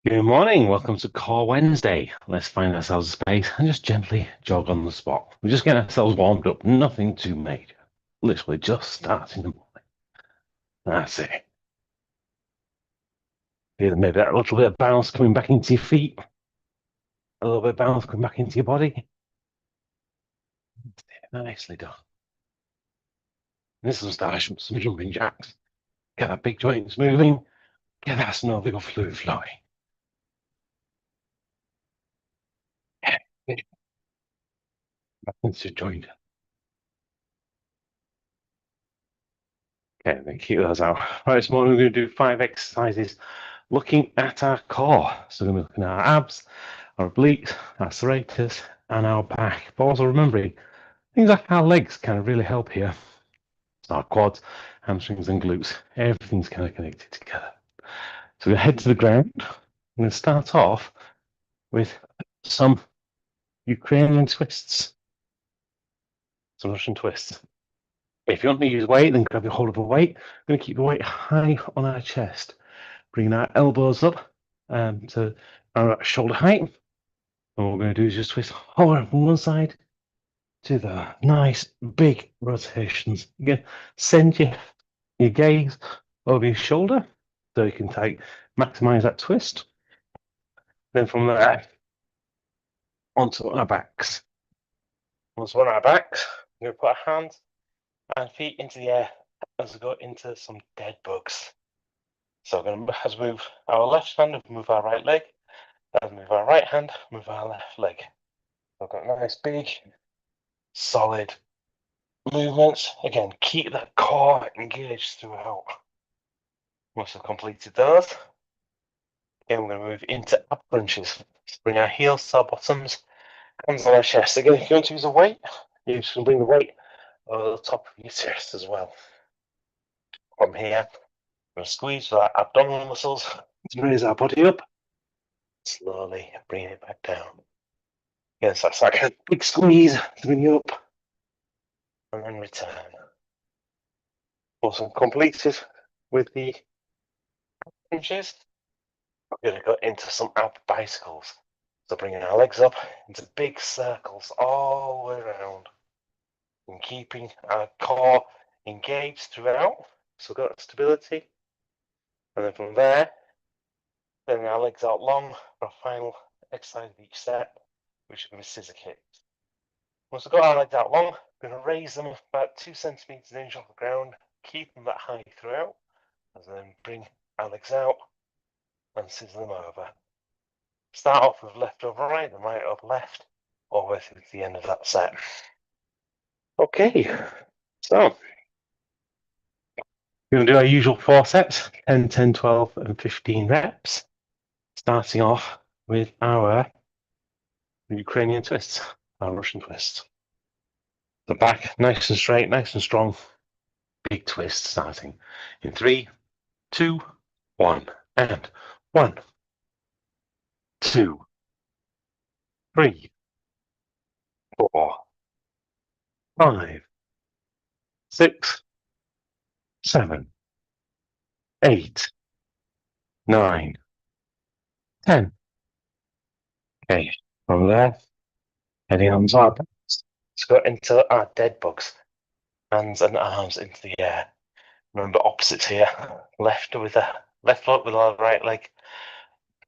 Good morning. Welcome to Core Wednesday. Let's find ourselves a space and just gently jog on the spot. We're just getting ourselves warmed up. Nothing too major. Literally just starting the morning. That's it. Feel maybe that little bit of bounce coming back into your feet. A little bit of bounce coming back into your body. Nicely done. This is some jumping jacks. Get that big joints moving. Get that synovial fluid flowing. Yeah, back into your joint. Okay, then keep those out. Right, this morning we're going to do 5 exercises looking at our core. So we're going to be looking at our abs, our obliques, our serratus, and our back. But also remembering things like our legs kind of really help here. So our quads, hamstrings, and glutes, everything's kind of connected together. So we head to the ground. I'm going to start off with some Ukrainian twists, some Russian twists. If you want to use weight, then grab your hold of a weight. We're going to keep the weight high on our chest, bringing our elbows up to our shoulder height. And what we're going to do is just twist forward from one side to the nice big rotations. Again, send your gaze over your shoulder so you can maximize that twist. Then from there, onto our backs. Once we're on our backs, we're going to put our hands and feet into the air as we go into some dead bugs. So we're going to, as we move our left hand, move our right leg. As we move our right hand, move our left leg. We've got nice big, solid movements. Again, keep that core engaged throughout. Once we've completed those, again, we're going to move into ab crunches. So bring our heels to our bottoms, hands on our chest. Again, if you want to use a weight, you can bring the weight over the top of your chest as well. From here, we're going to squeeze our abdominal muscles to raise our body up. Slowly bring it back down. Yes, that's like a big squeeze to bring you up. And then return. Awesome. Completed with the crunches. We're going to go into some ab bicycles. So bringing our legs up into big circles all the way around and keeping our core engaged throughout. So we've got stability. And then from there, then our legs out long for a final exercise of each set, which is going to be scissor kicks. Once we've got our legs out long, we're going to raise them about 2 centimeters an inch off the ground, keep them that high throughout, and then bring our legs out and scissor them over. Start off with left over right, then right over left, all the way through to the end of that set. Okay, so we're going to do our usual 4 sets, 10, 10, 12, and 15 reps, starting off with our Ukrainian twists, our Russian twists. The back, nice and straight, nice and strong, big twist starting in 3, 2, 1, and 1, 2, 3, 4, 5, 6, 7, 8, 9, 10. Okay, from there, heading on to our backs. Let's go into our dead bugs. Hands and arms into the air. Remember opposites here. Left with the left foot with our right leg.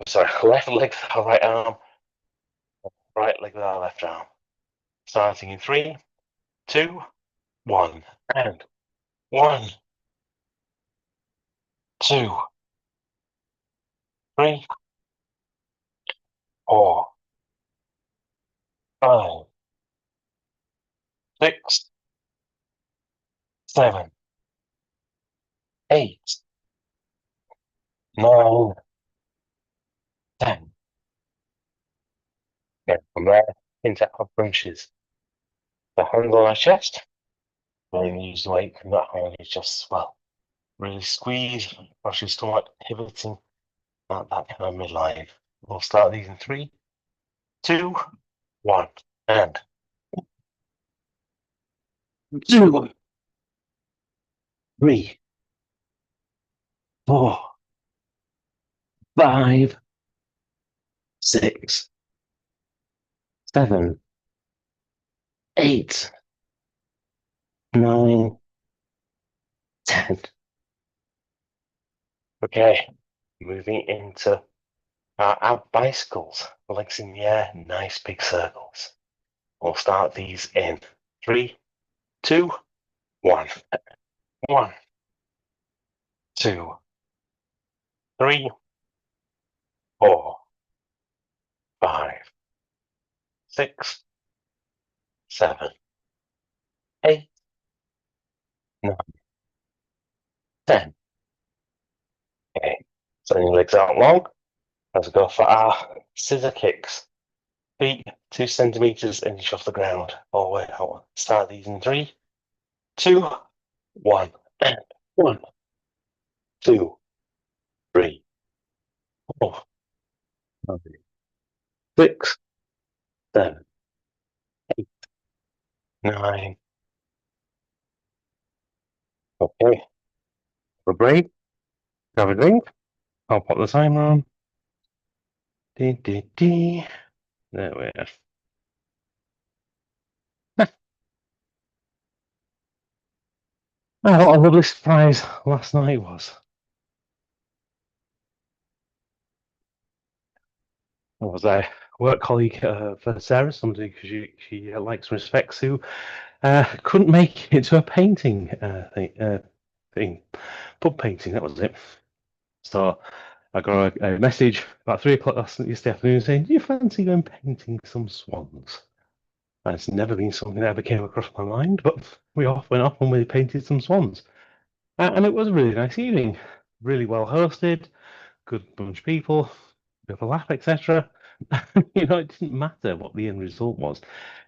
Sorry, left leg with our right arm. Right leg with our left arm. Starting in 3, 2, 1, and 1, 2, 3, 4, 5, 6, 7, 8, 9, 10. Okay, from there into ab crunches. The hands on our chest. Really use the weight from that high on your chest as well. Really squeeze across your stomach, pivoting at that kind of midline. We'll start these in 3, 2, 1, and 2, 3, 4, 5, 6, 7, 8, 9, 10. Okay, moving into our bicycles, legs in the air, nice big circles. We'll start these in 3, 2, 1. 1, 2, 3, 4, 5, 6, 7, 8, 9, 10. Okay, sending your legs out long. Let's go for our scissor kicks. Feet 2 centimeters inch off the ground all the way out. Start these in 3, 2, 1, and 1, 2, 3, 4, 5, 6, 7, 8, 9. Okay, for a break, grab a drink. I'll pop the timer on. There we are. What a lovely surprise last night was. I was a work colleague for Sarah, somebody because she likes and respects, who couldn't make it to a painting thing, pub painting, that was it. So I got a message about 3 o'clock yesterday afternoon saying, do you fancy going painting some swans? And it's never been something that ever came across my mind, but we went off and we painted some swans. And it was a really nice evening, really well hosted, good bunch of people, bit of a laugh, etc. It didn't matter what the end result was.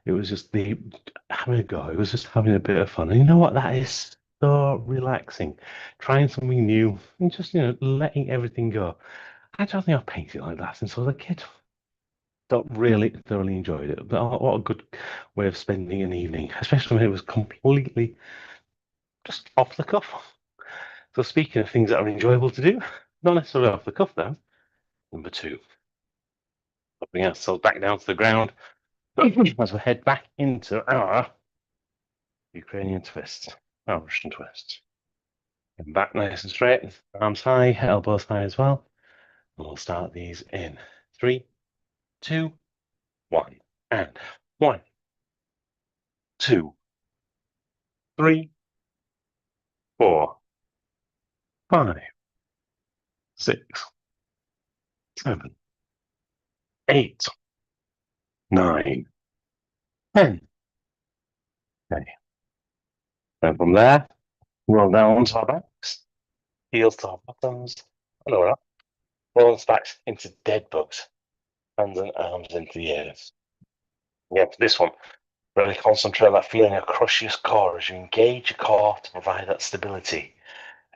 It was just having a go. It was just having a bit of fun. And you know what? That is so relaxing. Trying something new and just, letting everything go. I don't think I've painted like that since I was a kid. Don't really thoroughly enjoyed it. But what a good way of spending an evening, especially when it was completely just off the cuff. So speaking of things that are enjoyable to do, not necessarily off the cuff though. Number 2, bring ourselves back down to the ground as we head back into our Ukrainian twist, our Russian twist. And back nice and straight, arms high, elbows high as well. And we'll start these in 3, 2, 1, and 1, 2, 3, 4, 5, 6, 7, 8, 9, 10. Okay. And from there, roll down to our backs, heels to our bottoms, and all that. Roll us back into dead bugs, hands and arms into the air. Yeah, for this one, really concentrate on that feeling across your core as you engage your core to provide that stability,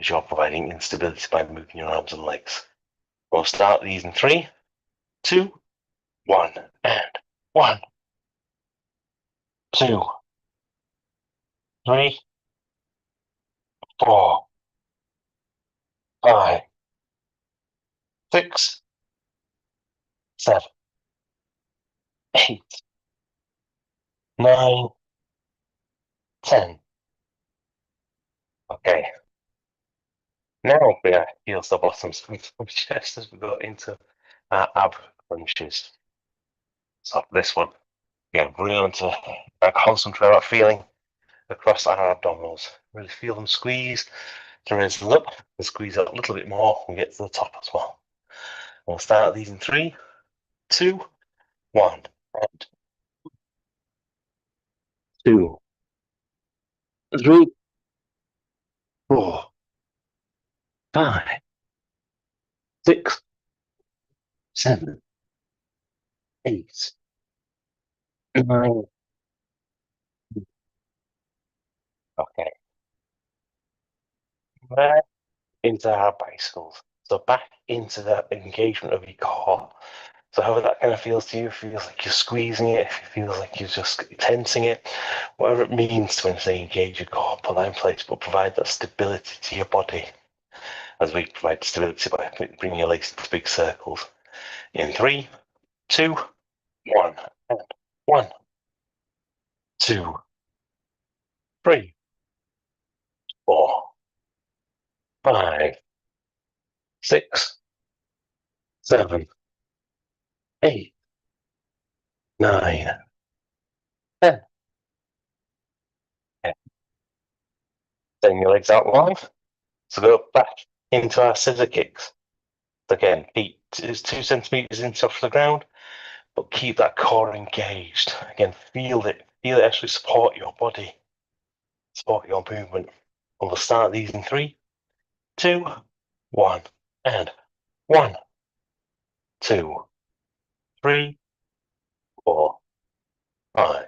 as you're providing instability by moving your arms and legs. We'll start these in 3, 2, 1, and 1, 2, 3, 4, 5, 6, 7, 8, 9, 10. Okay. Now we are heels to bottoms of chest as we go into our ab crunches. So for this one, again, really want to concentrate on that feeling across our abdominals. Really feel them squeeze to raise them up and squeeze out a little bit more and get to the top as well. We'll start these in 3, 2, 1, and 2, 3, 4, 5, 6, 7, 8, 9. Okay. Back into our bicycles. So back into that engagement of your core. So however that kind of feels to you, feels like you're squeezing it, if it feels like you're just tensing it, whatever it means to when say engage your core, put that in place, but provide that stability to your body. As we provide stability by bringing your legs into big circles. In 3, 2, 1, and 1, 2, 3, 4, 5, 6, 7, 8, 9, 10. Okay. Then your legs out long. So go back into our scissor kicks. Again, feet is 2 centimeters into the ground, but keep that core engaged. Again, feel it actually support your body, support your movement. And we'll start these in 3, 2, 1, and 1, 2, 3, 4, 5,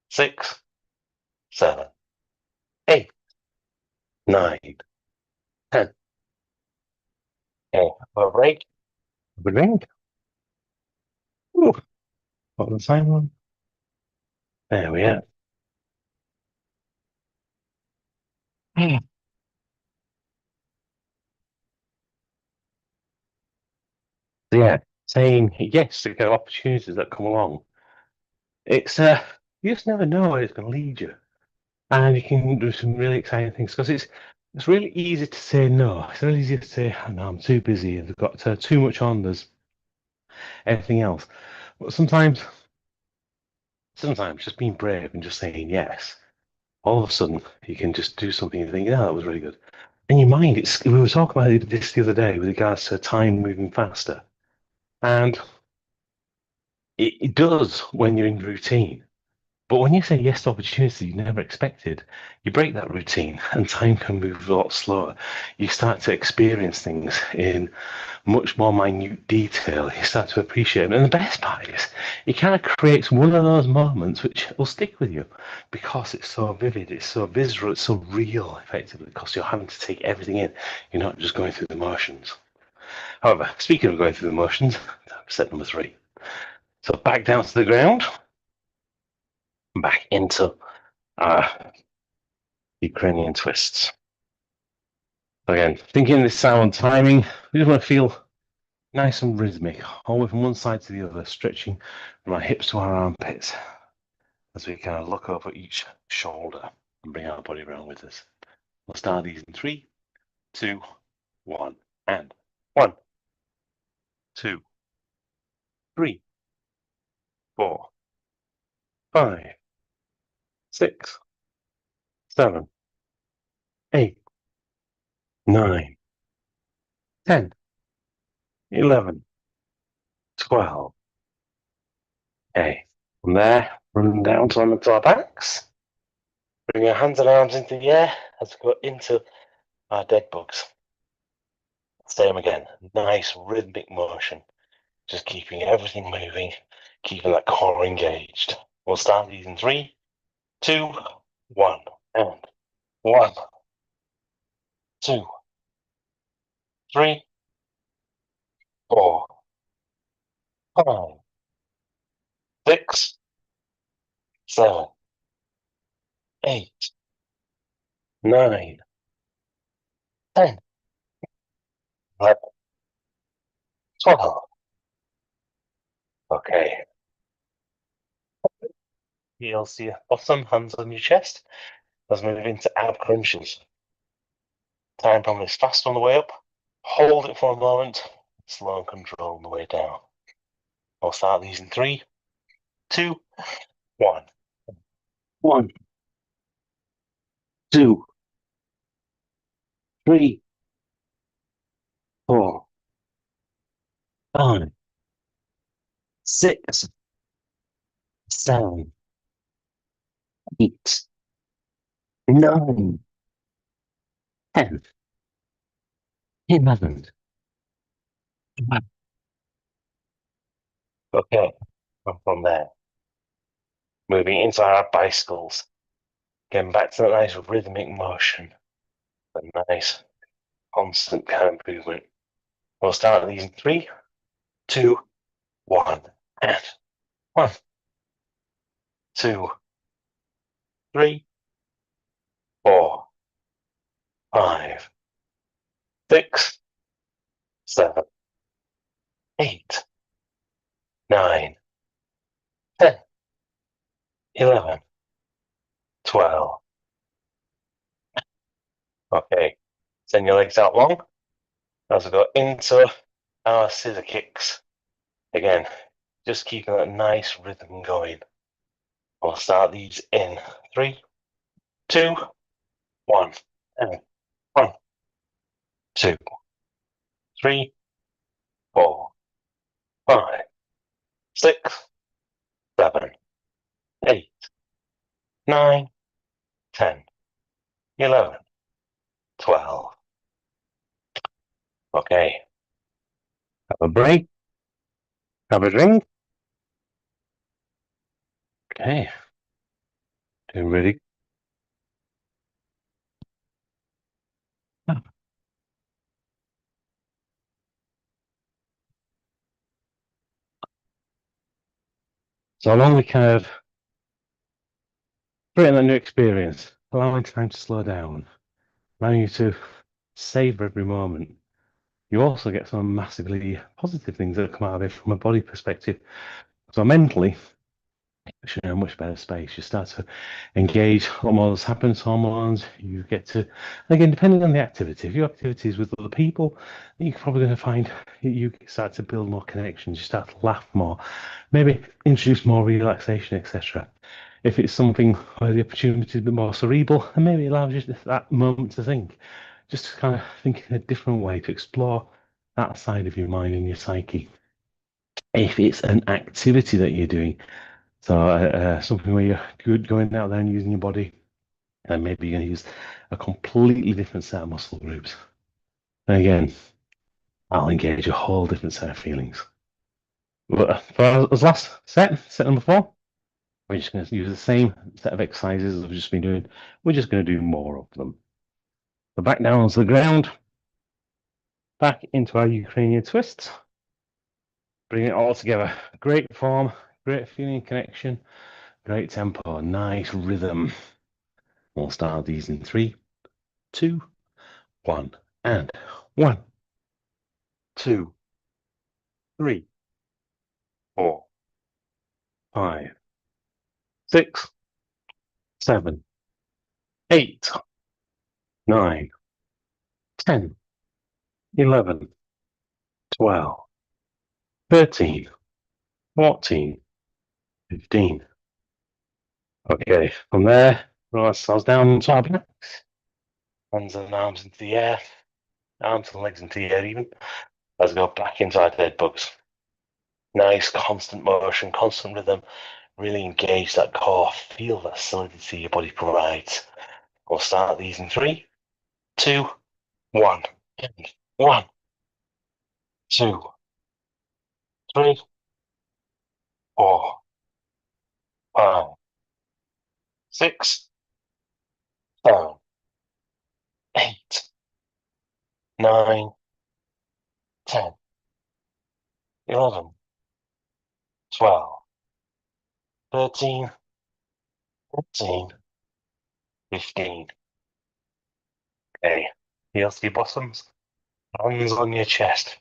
6, 7, 8, 9, 10. Okay, for a break. Good break. Ooh, what the time one? There we are. So yeah, saying yes to kind of opportunities that come along. It's you just never know where it's going to lead you, and you can do some really exciting things because it's really easy to say no. It's really easy to say, oh, no, I'm too busy. I've got too much on. There's everything else. But sometimes just being brave and just saying yes, all of a sudden you can just do something and think, yeah, that was really good. And your mind, we were talking about this the other day with regards to time moving faster, and it does when you're in routine. But when you say yes to opportunities you never expected, you break that routine and time can move a lot slower. You start to experience things in much more minute detail. You start to appreciate them. And the best part is, it kind of creates one of those moments which will stick with you because it's so vivid, it's so visceral, it's so real, effectively, because you're having to take everything in. You're not just going through the motions. However, speaking of going through the motions, step number 3. So back down to the ground, back into Ukrainian twists. Again, thinking this sound timing, we just want to feel nice and rhythmic, all the way from one side to the other, stretching from our hips to our armpits as we kind of look over each shoulder and bring our body around with us. We'll start these in 3, 2, 1, and 1, 2, 3, 4, 5, 6, 7, 8, 9, 10, 11, 12. Okay, from there, run down to our backs. Bring our hands and arms into the air as we go into our dead bugs. Same again, nice rhythmic motion, just keeping everything moving, keeping that core engaged. We'll start these in 3, 2, 1, and 1, 2, 3, 4, 5, 6, 7, 8, 9, 10, 11, 12. Okay. Heels to your bottom, hands on your chest. Let's move into ab crunches. Time problem is fast on the way up. Hold it for a moment. Slow and control on the way down. I'll start these in 3, 2, 1. 1, 2, 3, 4, 5, 6, 7, 8, 9, 10, 11. Okay, and from there, moving into our bicycles. Getting back to that nice rhythmic motion. A nice constant kind of movement. We'll start these in 3, 2, 1, and 1, 2, 3, 4, 5, 6, 7, 8, 9, 11, 12. Okay, send your legs out long as we go into our scissor kicks. Again, just keeping that nice rhythm going. We'll start these in 3, 2, 1, and 1, 2, 3, 4, 5, 6, 7, 8, 9, 10, 11, 12. Okay, have a break, have a drink. Okay, doing really. So along we kind of creating that new experience, allowing time to slow down, allowing you to savor every moment. You also get some massively positive things that come out of it from a body perspective. So mentally, you're in a much better space. You start to engage hormones, happens hormones. You get to, again, depending on the activity, if your activity is with other people, you're probably going to find you start to build more connections. You start to laugh more, maybe introduce more relaxation, etc. If it's something where the opportunity is a bit more cerebral, and maybe it allows you that moment to think, just to kind of think in a different way, to explore that side of your mind and your psyche. If it's an activity that you're doing, so something where you're good going out there and using your body, and maybe you're going to use a completely different set of muscle groups. And again, I'll engage a whole different set of feelings. But for us last set number 4, we're just going to use the same set of exercises as we've just been doing. We're just going to do more of them. So back down onto the ground, back into our Ukrainian twists. Bring it all together. Great form, great feeling connection, great tempo, nice rhythm. We'll start these in 3, 2, 1, and 1, 2, 3, 4, 5, 6, 7, 8, 9, 10, 11, 12, 13, 14, 15. Okay, from there, roll ourselves down onto our backs. Hands and arms into the air, arms and legs into the air even. Let's go back into our dead bugs. Nice, constant motion, constant rhythm. Really engage that core. Feel that solidity your body provides. We'll start these in 3, 2, 1. And 1, 2, 3, 4, 5, 6, 7, 8, 9, 10, 11, 12, 13, 14, 15. Okay, heels to your bottoms, hands on your chest.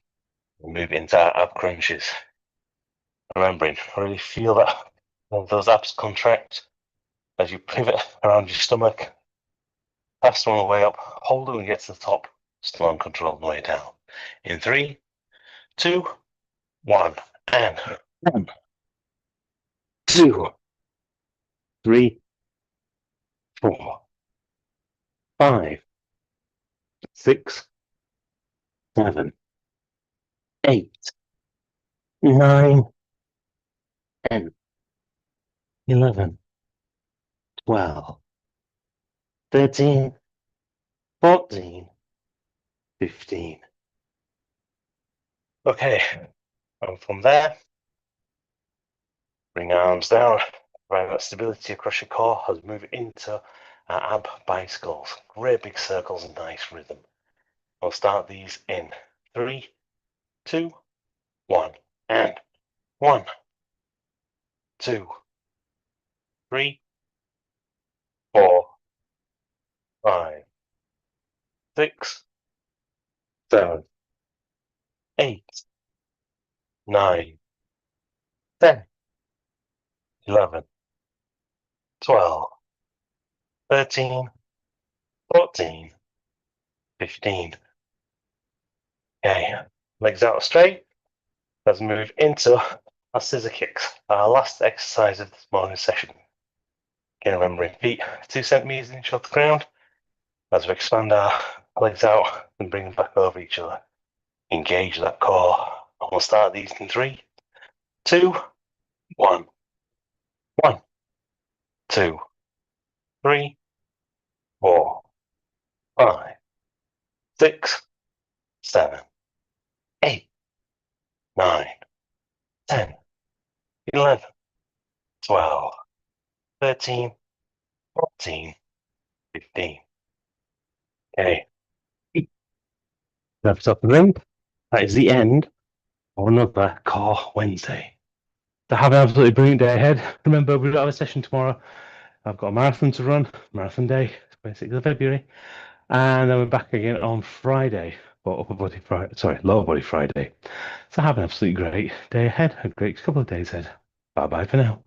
We'll move into our ab crunches. Remembering, really feel that those abs contract as you pivot around your stomach, pass one way up, hold it and get to the top, still on control on the way down. In 3, 2, 1, and 1, 2, 3, 4, 5, 6, 7, 8, 9, 10, 11, 12, 13, 14, 15. Okay, and from there, bring arms down, provide that stability across your core as we move into our ab bicycles. Great big circles and nice rhythm. We'll start these in 3, 2, 1, and 1, 2, 3, 4, 5, 6, 7, 8, 9, 10, 11, 12, 13, 14, 15. Okay, legs out straight. Let's move into our scissor kicks, our last exercise of this morning session. Again, remembering feet 2 centimeters inch off the ground. As we expand our legs out and bring them back over each other. Engage that core. And we'll start these in 3, 2, 1. 1, 2, 3, 4, 5, 6, 7, 8, 9, 10, 11, 12, 13, 14, 15. Okay. Wraps up the ring. That is the end of another Core Wednesday. So have an absolutely brilliant day ahead. Remember, we've got a session tomorrow. I've got a marathon to run, marathon day, 26th of February. And then we're back again on Friday for lower body Friday. So have an absolutely great day ahead, a great couple of days ahead. Bye bye for now.